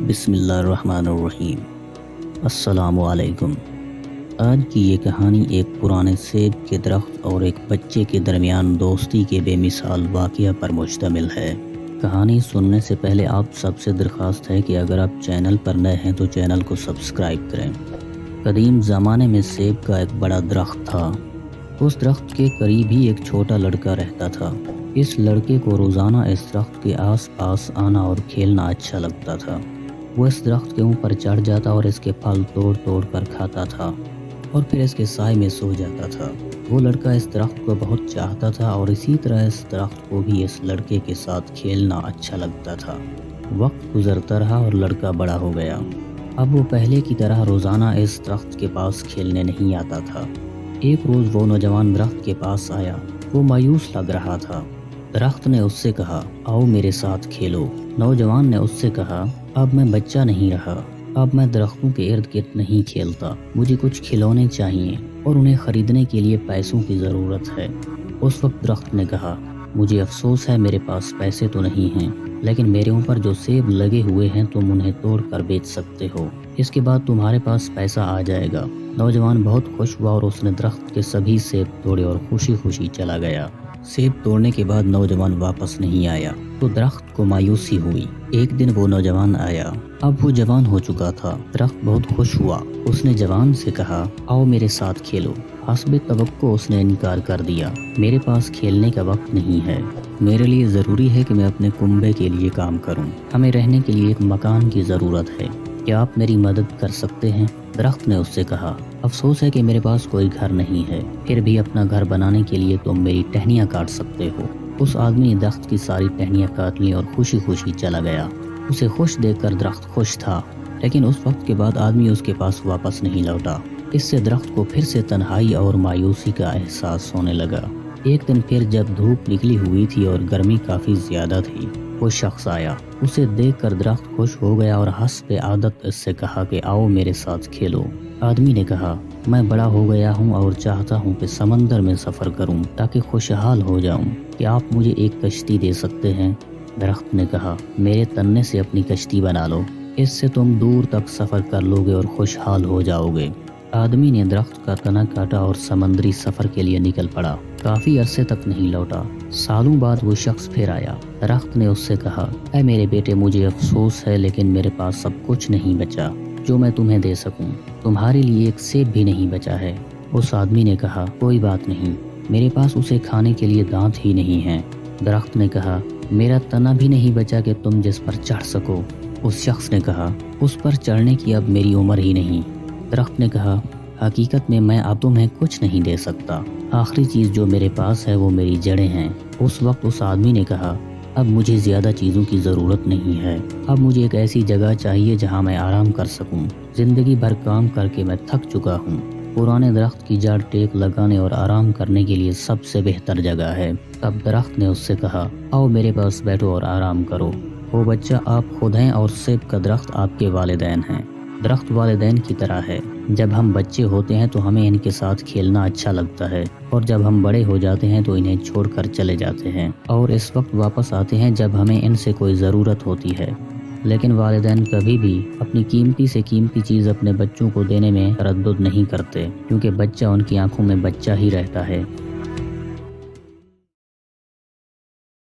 بسم اللہ الرحمن الرحیم۔ السلام علیکم۔ آج کی یہ کہانی ایک پرانے سیب کے درخت اور ایک بچے کے درمیان دوستی کے بے مثال واقعہ پر مشتمل ہے۔ کہانی سننے سے پہلے آپ سب سے درخواست ہے کہ اگر آپ چینل پر نئے ہیں تو چینل کو سبسکرائب کریں۔ قدیم زمانے میں سیب کا ایک بڑا درخت تھا۔ اس درخت کے قریب ہی ایک چھوٹا لڑکا رہتا تھا۔ اس لڑکے کو روزانہ اس درخت کے آس پاس آنا اور کھیلنا اچھا لگتا تھا۔ وہ اس درخت کے اوپر چڑھ جاتا اور اس کے پھل توڑ توڑ کر کھاتا تھا اور پھر اس کے سائے میں سو جاتا تھا۔ وہ لڑکا اس درخت کو بہت چاہتا تھا اور اسی طرح اس درخت کو بھی اس لڑکے کے ساتھ کھیلنا اچھا لگتا تھا۔ وقت گزرتا رہا اور لڑکا بڑا ہو گیا۔ اب وہ پہلے کی طرح روزانہ اس درخت کے پاس کھیلنے نہیں آتا تھا۔ ایک روز وہ نوجوان درخت کے پاس آیا۔ وہ مایوس لگ رہا تھا۔ درخت نے اس سے کہا، آؤ میرے ساتھ کھیلو۔ نوجوان نے اس سے کہا، اب میں بچہ نہیں رہا، اب میں درختوں کے ارد گرد نہیں کھیلتا، مجھے کچھ کھلونے چاہیے اور انہیں خریدنے کے لیے پیسوں کی ضرورت ہے۔ اس وقت درخت نے کہا، مجھے افسوس ہے میرے پاس پیسے تو نہیں ہیں، لیکن میرے اوپر جو سیب لگے ہوئے ہیں تم انہیں توڑ کر بیچ سکتے ہو، اس کے بعد تمہارے پاس پیسہ آ جائے گا۔ نوجوان بہت خوش ہوا اور اس نے درخت کے سبھی سیب توڑے اور خوشی خوشی چلا گیا۔ سیب توڑنے کے بعد نوجوان واپس نہیں آیا تو درخت کو مایوسی ہوئی۔ ایک دن وہ نوجوان آیا۔ اب وہ جوان ہو چکا تھا۔ درخت بہت خوش ہوا۔ اس نے جوان سے کہا، آؤ میرے ساتھ کھیلو۔ حسب توقع اس نے انکار کر دیا۔ میرے پاس کھیلنے کا وقت نہیں ہے، میرے لیے ضروری ہے کہ میں اپنے کنبے کے لیے کام کروں، ہمیں رہنے کے لیے ایک مکان کی ضرورت ہے، کیا آپ میری مدد کر سکتے ہیں؟ درخت نے اس سے کہا، افسوس ہے کہ میرے پاس کوئی گھر نہیں ہے، پھر بھی اپنا گھر بنانے کے لیے تم میری ٹہنیاں کاٹ سکتے ہو۔ اس آدمی نے درخت کی ساری ٹہنیاں کاٹ لی اور خوشی خوشی چلا گیا۔ اسے خوش دیکھ کر درخت خوش تھا، لیکن اس وقت کے بعد آدمی اس کے پاس واپس نہیں لوٹا۔ اس سے درخت کو پھر سے تنہائی اور مایوسی کا احساس ہونے لگا۔ ایک دن پھر جب دھوپ نکلی ہوئی تھی اور گرمی کافی زیادہ تھی، وہ شخص آیا۔ اسے دیکھ کر درخت خوش ہو گیا اور حسب عادت اس سے کہا کہ آؤ میرے ساتھ کھیلو۔ آدمی نے کہا، میں بڑا ہو گیا ہوں اور چاہتا ہوں کہ سمندر میں سفر کروں تاکہ خوشحال ہو جاؤں، کیا آپ مجھے ایک کشتی دے سکتے ہیں؟ درخت نے کہا، میرے تنے سے اپنی کشتی بنا لو، اس سے تم دور تک سفر کر لو گے اور خوشحال ہو جاؤ گے۔ آدمی نے درخت کا تنا کاٹا اور سمندری سفر کے لیے نکل پڑا۔ کافی عرصے تک نہیں لوٹا۔ سالوں بعد وہ شخص پھر آیا۔ درخت نے اس سے کہا، اے میرے بیٹے، مجھے افسوس ہے لیکن میرے پاس سب کچھ نہیں بچا جو میں تمہیں دے سکوں، تمہارے لیے ایک سیب بھی نہیں بچا ہے۔ اس آدمی نے کہا، کوئی بات نہیں، میرے پاس اسے کھانے کے لیے دانت ہی نہیں ہیں۔ درخت نے کہا، میرا تنا بھی نہیں بچا کہ تم جس پر چڑھ سکو۔ اس شخص نے کہا، اس پر چڑھنے کی اب میری عمر ہی نہیں۔ درخت نے کہا، حقیقت میں اب تمہیں کچھ نہیں دے سکتا، آخری چیز جو میرے پاس ہے وہ میری جڑیں ہیں۔ اس وقت اس آدمی نے کہا، اب مجھے زیادہ چیزوں کی ضرورت نہیں ہے، اب مجھے ایک ایسی جگہ چاہیے جہاں میں آرام کر سکوں، زندگی بھر کام کر کے میں تھک چکا ہوں۔ پرانے درخت کی جڑ ٹیک لگانے اور آرام کرنے کے لیے سب سے بہتر جگہ ہے۔ تب درخت نے اس سے کہا، آؤ میرے پاس بیٹھو اور آرام کرو۔ وہ بچہ آپ خود ہیں اور سیب کا درخت آپ کے والدین ہیں۔ درخت والدین کی طرح ہے، جب ہم بچے ہوتے ہیں تو ہمیں ان کے ساتھ کھیلنا اچھا لگتا ہے اور جب ہم بڑے ہو جاتے ہیں تو انہیں چھوڑ کر چلے جاتے ہیں اور اس وقت واپس آتے ہیں جب ہمیں ان سے کوئی ضرورت ہوتی ہے۔ لیکن والدین کبھی بھی اپنی قیمتی سے قیمتی چیز اپنے بچوں کو دینے میں تردد نہیں کرتے، کیونکہ بچہ ان کی آنکھوں میں بچہ ہی رہتا ہے۔